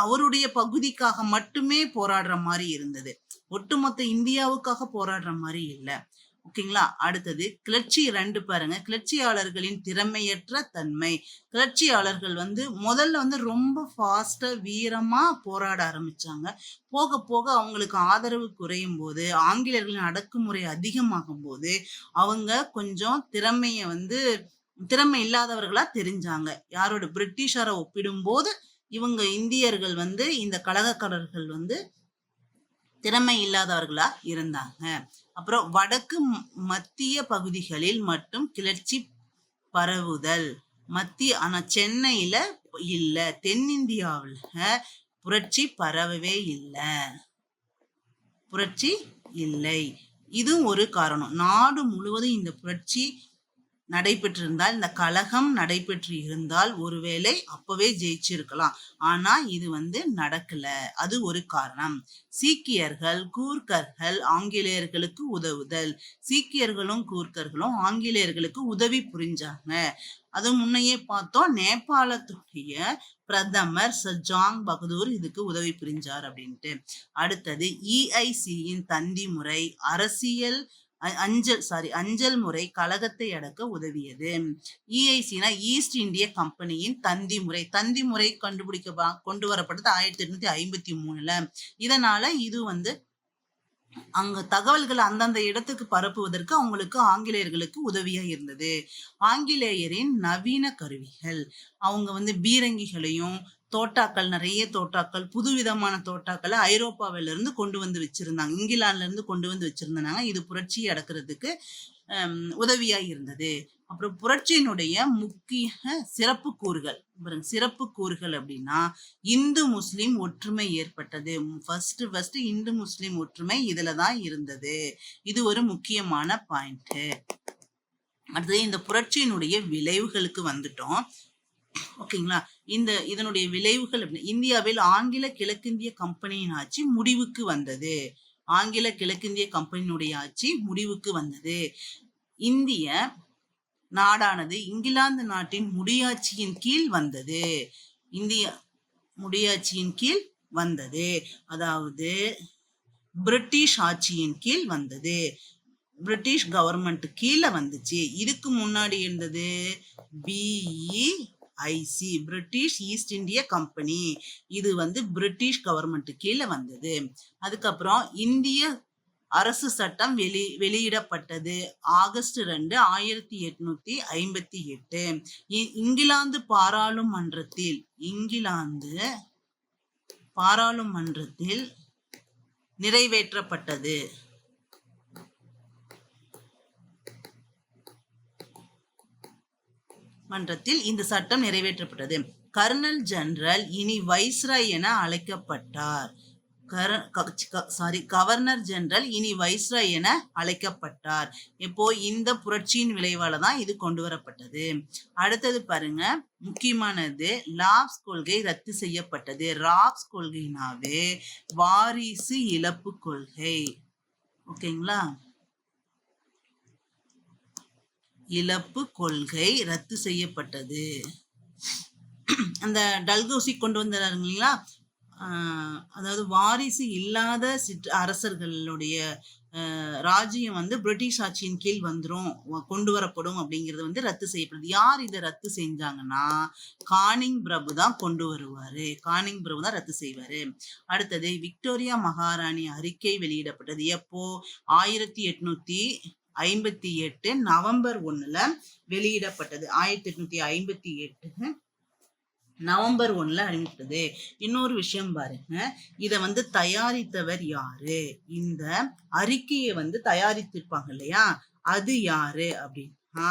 அவருடைய பகுதிக்காக மட்டுமே போராடுற மாதிரி இருந்தது. ஒட்டுமொத்த இந்தியாவுக்காக போராடுற மாதிரி இல்லை. ஓகேங்களா. அடுத்தது கிளர்ச்சி 2 பாருங்க. கிளர்ச்சியாளர்களின் திறமையற்ற தன்மை. கிளர்ச்சியாளர்கள் வந்து முதல்ல வந்து ரொம்ப ஃபாஸ்டா வீரமா போராட ஆரம்பிச்சாங்க. போக போக அவங்களுக்கு ஆதரவு குறையும் போது, ஆங்கிலேயர்களின் அடக்குமுறை அதிகமாகும் போது அவங்க கொஞ்சம் திறமை இல்லாதவர்களா தெரிஞ்சாங்க. யாரோட? பிரிட்டிஷாரை ஒப்பிடும் போது இவங்க இந்தியர்கள் வந்து இந்த கலகக்காரர்கள் வந்து திறமை இல்லாதவர்களா இருந்தாங்க. அப்புறம் வடக்கு மத்திய பகுதிகளில் மட்டும் கிளர்ச்சி பரவுதல். ஆனா சென்னையில இல்ல, தென்னிந்தியாவுல புரட்சி பரவவே இல்லை. இதுவும் ஒரு காரணம். நாடு முழுவதும் இந்த புரட்சி நடைபெற்றிருந்தால், இந்த கலகம் நடைபெற்று இருந்தால் ஒருவேளை அப்பவே ஜெயிச்சிருக்கலாம். ஆனா இது நடக்கல. அது ஒரு காரணம். சீக்கியர்கள், கூர்க்கர்கள் ஆங்கிலேயர்களுக்கு உதவுதல். சீக்கியர்களும் கூர்க்கர்களும் ஆங்கிலேயர்களுக்கு உதவி புரிஞ்சாங்க. அது முன்னையே பார்த்தோம். நேபாளத்துடைய பிரதமர் சஜாங் பகதூர் இதுக்கு உதவி புரிஞ்சார் அப்படின்ட்டு. அடுத்தது EICயின் தந்தி முறை அரசியல் அஞ்சல் முறை கழகத்தை அடக்க உதவியது. EICனா ஈஸ்ட் இந்திய கம்பெனியின் தந்தி முறை கொண்டு வரப்பட்டது 1853. இதனால இது அங்க தகவல்கள் அந்தந்த இடத்துக்கு பரப்புவதற்கு அவங்களுக்கு ஆங்கிலேயர்களுக்கு உதவியா இருந்தது. ஆங்கிலேயரின் நவீன கருவிகள், அவங்க பீரங்கிகளையும் நிறைய தோட்டாக்கள், புதுவிதமான தோட்டாக்களை ஐரோப்பாவில இருந்து கொண்டு வச்சிருந்தாங்க. இங்கிலாந்துல இருந்து கொண்டு வச்சிருந்தாங்க. இது புரட்சியை அடக்கிறதுக்கு உதவியா இருந்தது. அப்புறம் புரட்சியினுடைய முக்கிய சிறப்பு கூறுகள் அப்படின்னா இந்து முஸ்லிம் ஒற்றுமை ஏற்பட்டது. ஃபர்ஸ்ட் இந்து முஸ்லிம் ஒற்றுமை இதுலதான் இருந்தது. இது ஒரு முக்கியமான பாயிண்ட். அடுத்தது இந்த புரட்சியினுடைய விளைவுகளுக்கு வந்துட்டோம். ஓகேங்களா? இதனுடைய விளைவுகள் அப்படின்னா இந்தியாவில் ஆங்கில கிழக்கிந்திய கம்பெனியின் ஆட்சி முடிவுக்கு வந்தது. ஆங்கில கிழக்கிந்திய கம்பெனியினுடைய ஆட்சி முடிவுக்கு வந்தது. இந்திய நாடானது இங்கிலாந்து நாட்டின் முடியாட்சியின் கீழ் வந்தது. இந்திய முடியாட்சியின் கீழ் வந்தது, அதாவது பிரிட்டிஷ் ஆட்சியின் கீழ் வந்தது. பிரிட்டிஷ் கவர்மெண்ட் கீழே வந்துச்சு. இதுக்கு முன்னாடி இருந்தது BEIC, பிரிட்டிஷ் ஈஸ்ட் இந்திய கம்பெனி. இது பிரிட்டிஷ் கவர்மெண்ட் கீழே வந்தது. அதுக்கப்புறம் இந்திய அரசு சட்டம் வெளியிடப்பட்டது ஆகஸ்ட் 2, 1858. இங்கிலாந்து பாராளுமன்றத்தில் நிறைவேற்றப்பட்டது. இந்த சட்டம் நிறைவேற்றப்பட்டது. கர்னல் ஜெனரல் இனி வைஸ்ராய் என அழைக்கப்பட்டார். கவர்னர் ஜெனரல் இனி வைஸ்ராய் என அழைக்கப்பட்டார். இப்போ இந்த புரட்சியின் விளைவால தான் இது கொண்டு வரப்பட்டது. அடுத்தது பாருங்க, முக்கியமானது லாப்ஸ் கொள்கை ரத்து செய்யப்பட்டது. ராப்ஸ் கொள்கைனாவே வாரிசு இழப்பு கொள்கை. ஓகேங்களா? இழப்பு கொள்கை ரத்து செய்யப்பட்டது. அந்த டல்கௌசி கொண்டு வந்தாரு இல்லைங்களா? அதாவது வாரிசு இல்லாத அரசர்களுடைய ராஜ்யம் பிரிட்டிஷ் ஆட்சியின் கீழ் கொண்டு வரப்படும் அப்படிங்கிறது ரத்து செய்யப்படுது. யார் இதை ரத்து செஞ்சாங்கன்னா கானிங் பிரபு தான் கொண்டு வருவாரு. கானிங் பிரபு தான் ரத்து செய்வாரு. அடுத்தது விக்டோரியா மகாராணி அறிக்கை வெளியிடப்பட்டது. எப்போ? 1858 நவம்பர் 1 வெளியிடப்பட்டது. 1858 நவம்பர் 1 அறிவித்தது. இன்னொரு விஷயம் பாருங்க, இத தயாரித்தவர் யாரு? இந்த அறிக்கையை தயாரித்திருப்பாங்க இல்லையா, அது யாரு அப்படின்னா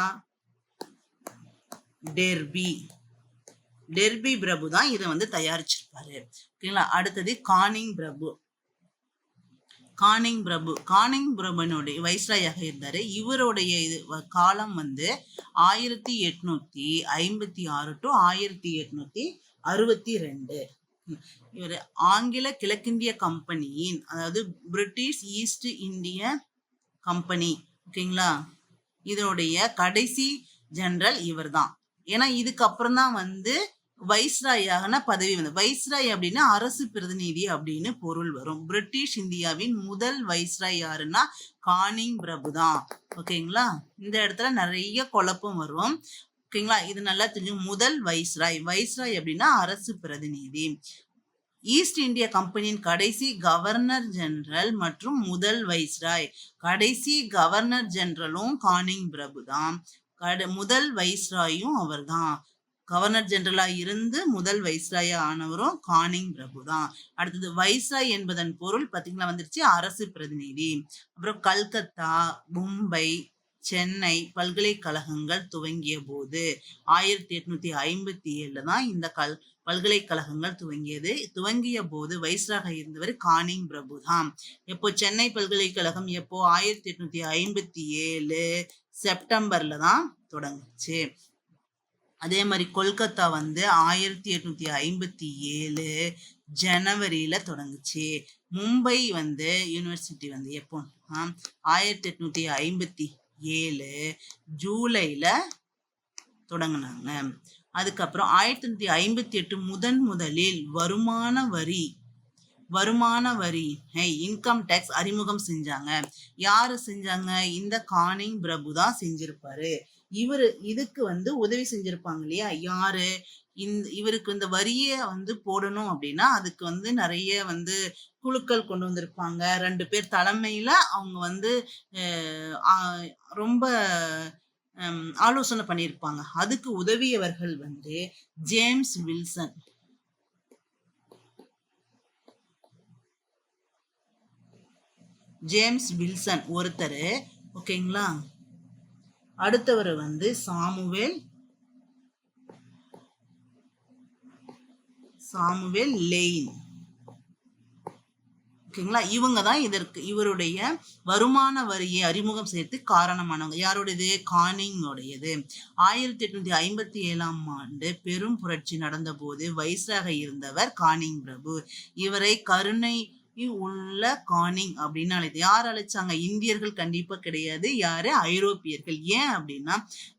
டெர்பி பிரபு தான் இதை தயாரிச்சிருப்பாரு. ஓகேங்களா? அடுத்தது கானிங் பிரபுனுடைய வைஸ்ராயாக இருந்தாரு. இவருடைய காலம் 1856 to 1862. இவர் ஆங்கில கிழக்கிந்திய கம்பெனியின், அதாவது பிரிட்டிஷ் ஈஸ்ட் இந்திய கம்பெனி, ஓகேங்களா, இதனுடைய கடைசி ஜெனரல் இவர் தான். ஏன்னா இதுக்கப்புறம் தான் வைஸ்ராயான பதவி வைஸ்ராய் அப்படின்னா அரசு பிரதிநிதி அப்படின்னு பொருள் வரும். பிரிட்டிஷ் இந்தியாவின் முதல் வைஸ்ராய் யாருன்னா கானிங் பிரபு தான். ஓகேங்களா? இந்த இடத்துல நிறைய குழப்பம் வரும். ஓகேங்களா? இது நல்லா தெரிஞ்சு. முதல் வைஸ்ராய் அப்படின்னா அரசு பிரதிநிதி. ஈஸ்ட் இந்திய கம்பெனியின் கடைசி கவர்னர் ஜெனரல் மற்றும் முதல் வைஸ்ராய். கடைசி கவர்னர் ஜெனரலும் கானிங் பிரபு தான். முதல் வைஸ்ராயும் அவர் தான். கவர்னர் ஜெனரலா இருந்து முதல் வைஸ்ராயா ஆனவரும் கானிங் பிரபு தான். அடுத்தது வைஸ்ராய் என்பதன் பொருள் பாத்தீங்களா வந்துருச்சு, அரசு பிரதிநிதி. அப்புறம் கல்கத்தா, மும்பை, சென்னை பல்கலைக்கழகங்கள் துவங்கிய போது 1857 தான் இந்த பல்கலைக்கழகங்கள் துவங்கிய போது வைஸ்ராக இருந்தவர் கானிங் பிரபு தான். எப்போ சென்னை பல்கலைக்கழகம் எப்போ? 1857. செப்டம்பர்ல தான் தொடங்குச்சு. அதே மாதிரி கொல்கத்தா வந்து 1857 ஜனவரியில தொடங்குச்சு. மும்பை வந்து யூனிவர்சிட்டி வந்து எப்போ 1857 ஜூலைல தொடங்கினாங்க. அதுக்கப்புறம் 1858 முதலில் வருமான வரி இன்கம் டேக்ஸ் அறிமுகம் செஞ்சாங்க. யாரு செஞ்சாங்க? இந்த கானிங் பிரபு தான் செஞ்சிருப்பாரு. இதுக்கு வந்து உதவி செஞ்சிருப்பாங்க இல்லையா? யாரு? இவருக்கு இந்த வரியை வந்து போடணும் அப்படின்னா அதுக்கு வந்து நிறைய வந்து குழுக்கள் கொண்டு வந்திருப்பாங்க. 2 பேர் தலைமையில அவங்க வந்து ரொம்ப ஆலோசனை பண்ணியிருப்பாங்க. அதுக்கு உதவியவர்கள் வந்து ஜேம்ஸ் வில்சன் ஒருத்தர். ஓகேங்களா? அடுத்தவர் வந்து சாமுவேல் லெயின். ஓகேங்களா? இவங்க தான் இவருடைய வருமான வரியை அறிமுகம் செய்யறது காரணமானவங்க. யாருடையது? கானிங்கோடையது. 1857 ஆண்டு பெரும் புரட்சி நடந்த போது வைஸ்ராக இருந்தவர் கானிங் பிரபு. இவரை கருணை உள்ள கானிங் அப்படின்னு அழைத்து. யார் அழைச்சாங்க? இந்தியர்கள் கண்டிப்பா கிடையாது. யாரு? ஐரோப்பியர்கள். ஏன் அப்படின்னா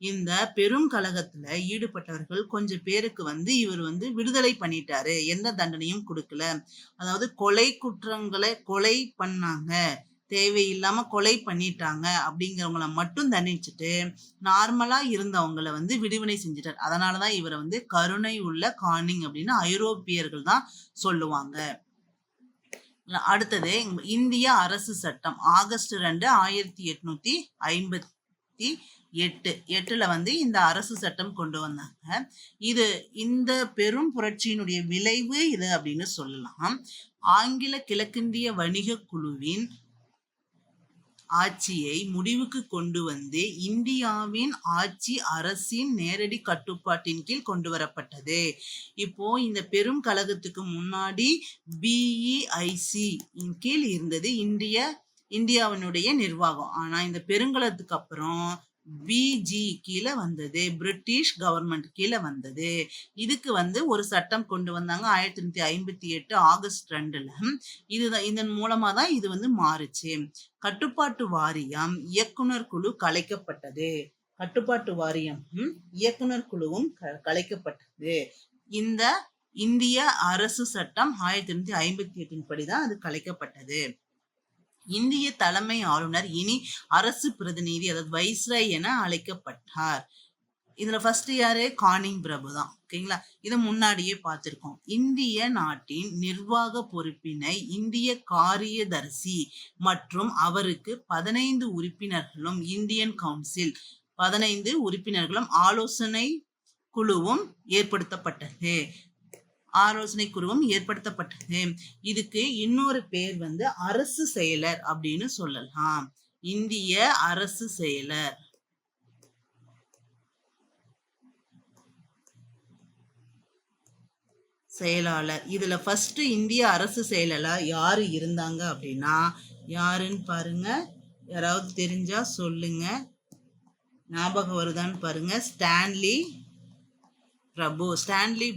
இந்த பெரும் கழகத்துல ஈடுபட்டவர்கள் கொஞ்சம் பேருக்கு வந்து இவர் வந்து விடுதலை பண்ணிட்டாரு. எந்த தண்டனையும் கொடுக்கல. அதாவது கொலை பண்ணாங்க, தேவையில்லாம கொலை பண்ணிட்டாங்க அப்படிங்கிறவங்கள மட்டும் தண்டிச்சுட்டு நார்மலா இருந்தவங்களை வந்து விடுதலை செஞ்சிட்டார். அதனாலதான் இவரை வந்து கருணை உள்ள கானிங் அப்படின்னு ஐரோப்பியர்கள் தான் சொல்லுவாங்க. அடுத்தது இந்திய அரசு சட்டம் ஆகஸ்ட் 2 1858 வந்து இந்த அரசு சட்டம் கொண்டு வந்தாங்க. இந்த பெரும் புரட்சியினுடைய விளைவு இது அப்படின்னு சொல்லலாம். ஆங்கில கிழக்கிந்திய வணிக குழுவின் ஆட்சியை முடிவுக்கு கொண்டு வந்து இந்தியாவின் ஆட்சி அரசின் நேரடி கட்டுப்பாட்டின் கீழ் கொண்டு வரப்பட்டது. இப்போ இந்த பெரும் கழகத்துக்கு முன்னாடி BEIC கீழ் இருந்தது இந்தியாவினுடைய நிர்வாகம். ஆனா இந்த பெருங்கலத்துக்கு அப்புறம் BG கீழே வந்தது, பிரிட்டிஷ் கவர்மெண்ட் கீழே வந்தது. இதுக்கு வந்து ஒரு சட்டம் கொண்டு வந்தாங்க 1858 ஆகஸ்ட் 2ல. இதுதான் இதன் மூலமா தான் இது வந்து மாறுச்சு. கட்டுப்பாட்டு வாரியம் இயக்குனர் குழு கலைக்கப்பட்டது. இயக்குனர் குழுவும் கலைக்கப்பட்டது. இந்த இந்திய அரசு சட்டம் 1858 படிதான் அது கலைக்கப்பட்டது. இந்திய தலைமை ஆளுநர் இனி அரசு பிரதிநிதி, அதாவது வைஸ்ராய் என அழைக்கப்பட்டார். இதுல ஃபர்ஸ்ட் யாரு? கானிங் பிரபு தான். ஓகேங்களா? இதை முன்னாடியே பார்த்திருக்கோம். இந்திய நாட்டின் நிர்வாக பொறுப்பினை இந்திய காரியதர்சி மற்றும் அவருக்கு 15 உறுப்பினர்களும் இந்தியன் கவுன்சில் 15 உறுப்பினர்களும் ஆலோசனை குழுவும் ஏற்படுத்தப்பட்டது. இதுக்கு இன்னொரு பேர் வந்து அரசு செயலர் அப்படின்னு சொல்லலாம். இந்திய அரசு செயலாளர். இதுல ஃபர்ஸ்ட் இந்திய அரசு செயலாளர் யாரு இருந்தாங்க அப்படின்னா யாருன்னு பாருங்க. யாராவது தெரிஞ்சா சொல்லுங்க. ஞாபகம் வருதான்னு பாருங்க. ஸ்டான்லி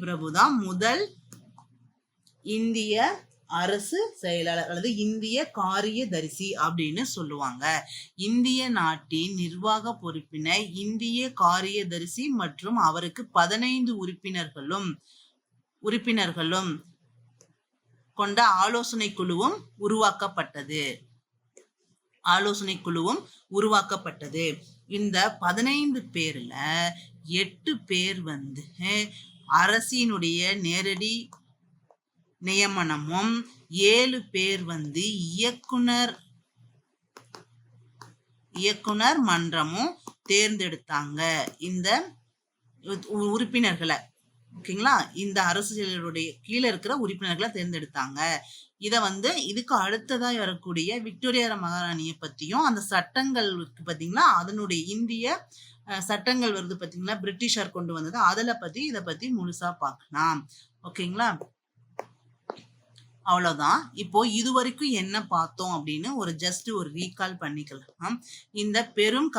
பிரபு தான் முதல் இந்திய அரசு செயலாளர் அல்லது இந்திய காரியதரிசி அப்படின்னு சொல்லுவாங்க. இந்திய நாட்டின் நிர்வாக பொறுப்பினை இந்திய காரியதரிசி மற்றும் அவருக்கு 15 உறுப்பினர்களும் கொண்ட ஆலோசனை குழுவும் உருவாக்கப்பட்டது. இந்த 15 பேர்ல 8 பேர் வந்து அரசினுடைய நேரடி நியமனமும் 7 பேர் வந்து இயக்குனர் மன்றமும் தேர்ந்தெடுத்தாங்க இந்த உறுப்பினர்களை. ஓகேங்களா? இந்த அரசியலுடைய கீழே இருக்கிற உறுப்பினர்களை தேர்ந்தெடுத்தாங்க. இதை வந்து இதுக்கு அடுத்ததா வரக்கூடிய விக்டோரியா மகாராணியை பத்தியும் அந்த சட்டங்கள் பார்த்தீங்களா, அதனுடைய இந்திய சட்டங்கள் வருது பார்த்தீங்களா, பிரிட்டிஷார் கொண்டு வந்தது, இதை பத்தி முழுசா பார்க்கலாம். ஓகேங்களா? அவ்வளவுதான். இப்போ இதுவரைக்கும் என்ன பார்த்தோம் அப்படின்னு ஒரு ஜஸ்ட் ஒரு ரீகால் பண்ணிக்கலாம். இந்த பெரும்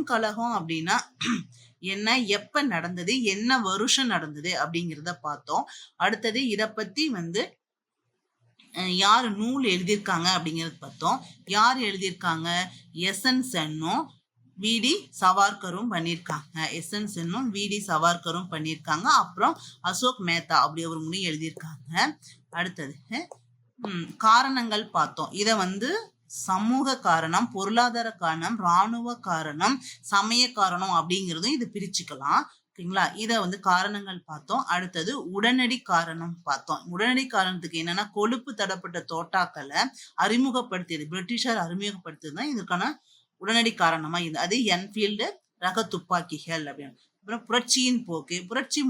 கழகம் அப்படின்னா என்ன, எப்ப நடந்தது, என்ன வருஷம் நடந்தது அப்படிங்கிறத பார்த்தோம். அடுத்தது இத பத்தி வந்து யார் நூல் எழுதியிருக்காங்க அப்படிங்கிறது பார்த்தோம். யார் எழுதியிருக்காங்க, எஸ்என் சென்னும் விடி சவார்கரும் பண்ணியிருக்காங்க. எஸ்என் சென்னும் விடி சவார்கரும் பண்ணியிருக்காங்க. அப்புறம் அசோக் மேத்தா அப்படி ஒரு முறை எழுதியிருக்காங்க. அடுத்தது காரணங்கள் பார்த்தோம். இத வந்து சமூக காரணம், பொருளாதார காரணம், இராணுவ காரணம், சமய காரணம் அப்படிங்கிறதும் இது பிரிச்சுக்கலாம். ஓகேங்களா, இத வந்து காரணங்கள் பார்த்தோம். அடுத்தது உடனடி காரணம் பார்த்தோம். உடனடி காரணத்துக்கு என்னன்னா, கொழுப்பு தடப்பட்ட தோட்டாக்களை அறிமுகப்படுத்தியது, பிரிட்டிஷார் அறிமுகப்படுத்தியதுதான் இதற்கான உடனடி காரணமா இது. அது என்ஃபீல்டு ரக துப்பாக்கிகள் அப்படின்னு. அப்புறம் புரட்சியின் போக்கு. புரட்சி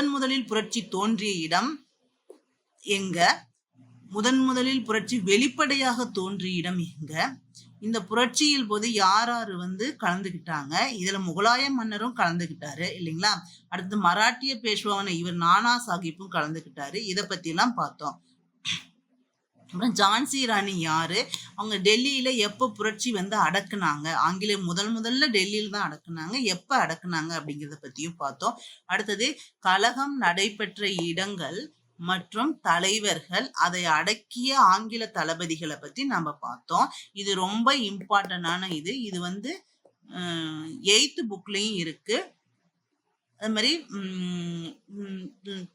முதலில் புரட்சி தோன்றிய இடம் எங்க, முதலில் புரட்சி வெளிப்படையாக தோன்றிய இடம் எங்க, இந்த புரட்சியில் போது யார் வந்து கலந்துகிட்டாங்க, இதுல முகலாய மன்னரும் கலந்துகிட்டாரு இல்லைங்களா. அடுத்து மராட்டிய பேஷ்வான இவர் நானா சாஹிப்பும் கலந்துகிட்டாரு. இதை பத்தி எல்லாம் பார்த்தோம். அப்புறம் ஜான்சி ராணி யாரு, அவங்க டெல்லியில எப்ப புரட்சி வந்து அடக்குனாங்க, ஆங்கிலேயர் முதல்ல டெல்லியில தான் அடக்குனாங்க, எப்ப அடக்குனாங்க அப்படிங்கிறத பத்தியும் பார்த்தோம். அடுத்தது கலகம் நடைபெற்ற இடங்கள் மற்றும் தலைவர்கள், அதை அடக்கிய ஆங்கில தளபதிகளை பத்தி நம்ம பார்த்தோம். இது ரொம்ப இம்பார்ட்டன்டான இது வந்து 8th புக்லயும் இருக்கு. அது மாதிரி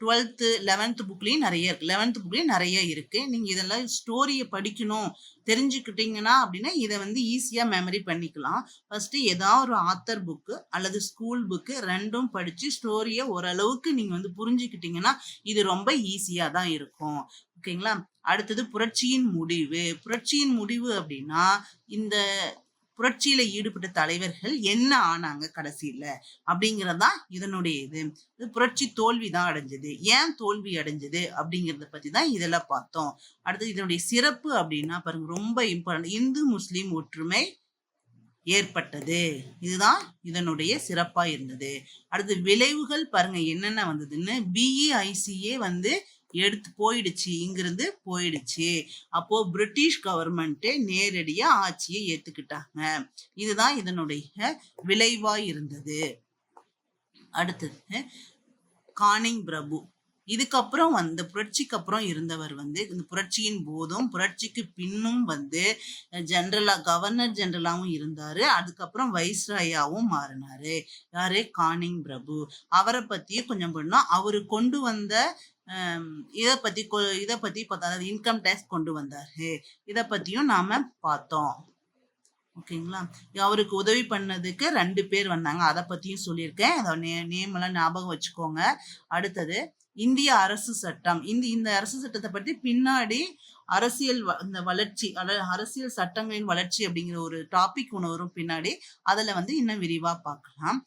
12th 11th புக்லயும் நிறைய இருக்கு. 11th புக்லயும் நிறைய இருக்கு. நீங்க இதெல்லாம் ஸ்டோரியை படிக்கணும் தெரிஞ்சுக்கிட்டீங்கன்னா அப்படின்னா இதை வந்து ஈஸியா மெமரி பண்ணிக்கலாம். ஃபர்ஸ்ட் ஏதாவது ஒரு ஆத்தர் புக்கு அல்லது ஸ்கூல் புக்கு ரெண்டும் படிச்சு ஸ்டோரியை ஓரளவுக்கு நீங்க வந்து புரிஞ்சுக்கிட்டீங்கன்னா இது ரொம்ப ஈஸியா தான் இருக்கும். ஓகேங்களா. அடுத்தது புரட்சியின் முடிவு அப்படின்னா இந்த புரட்சியில ஈடுபட்ட தலைவர்கள் என்ன ஆனாங்க கடைசியில அப்படிங்கறதுதான் இதனுடைய இது. புரட்சி தோல்விதான் அடைஞ்சது, ஏன் தோல்வி அடைஞ்சது அப்படிங்கறத பத்தி தான் இதெல்லாம் பார்த்தோம். அடுத்து இதனுடைய சிறப்பு அப்படின்னா பாருங்க, ரொம்ப இம்பார்ட்டன்ட், இந்து முஸ்லிம் ஒற்றுமை ஏற்பட்டது. இதுதான் இதனுடைய சிறப்பா இருந்தது. அடுத்து விளைவுகள் பாருங்க என்னென்ன வந்ததுன்னு. BEICA வந்து எடுத்து போயிடுச்சு, இங்கிருந்து போயிடுச்சு. அப்போ பிரிட்டிஷ் கவர்மெண்ட் நேரடியா ஆட்சியை ஏத்துக்கிட்டாங்க. இதுதான் இதனுடைய விளைவா இருந்தது. அடுத்தது கானிங் பிரபு. இதுக்கப்புறம் வந்து புரட்சிக்கு அப்புறம் இருந்தவர் வந்து இந்த புரட்சியின் போதும் புரட்சிக்கு பின்னும் வந்து கவர்னர் ஜெனரலாவும் இருந்தாரு. அதுக்கப்புறம் வைஸ்ராயாவும் மாறினாரு. யாரு, கானிங் பிரபு. அவரை பத்தியும் கொஞ்சம் பண்ணோம். அவரு கொண்டு வந்த இதை பத்தி பார்த்தா இன்கம் டேக்ஸ் கொண்டு வந்தாரு. இதை பத்தியும் நாம பார்த்தோம். ஓகேங்களா. அவருக்கு உதவி பண்ணதுக்கு 2 பேர் வந்தாங்க, அதை பத்தியும் சொல்லியிருக்கேன். அதோட நேம் எல்லாம் ஞாபகம் வச்சுக்கோங்க. அடுத்தது இந்திய அரசு சட்டம். இந்த அரசு சட்டத்தை பற்றி பின்னாடி அரசியல் இந்த வளர்ச்சி, அரசியல் சட்டங்களின் வளர்ச்சி அப்படிங்கிற ஒரு டாபிக் ஒன்று வரும் பின்னாடி. அதுல வந்து இன்னும் விரிவா பார்க்கலாம்.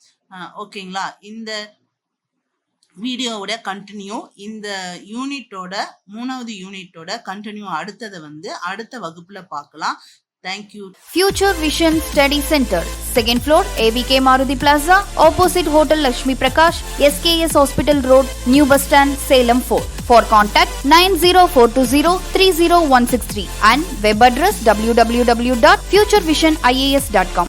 ஓகேங்களா. இந்த வீடியோவோட கண்டினியூ, இந்த யூனிட்டோட 3வது யூனிட்டோட கண்டினியூ அடுத்ததை வந்து அடுத்த வகுப்புல பார்க்கலாம். Thank you. Future Vision Study Center, 2nd floor, ABK Maruti Plaza, opposite Hotel Lakshmi Prakash, SKS Hospital Road, New Bus Stand, Salem 4. For contact 90420 30163 and web address www.futurevision.ias.com.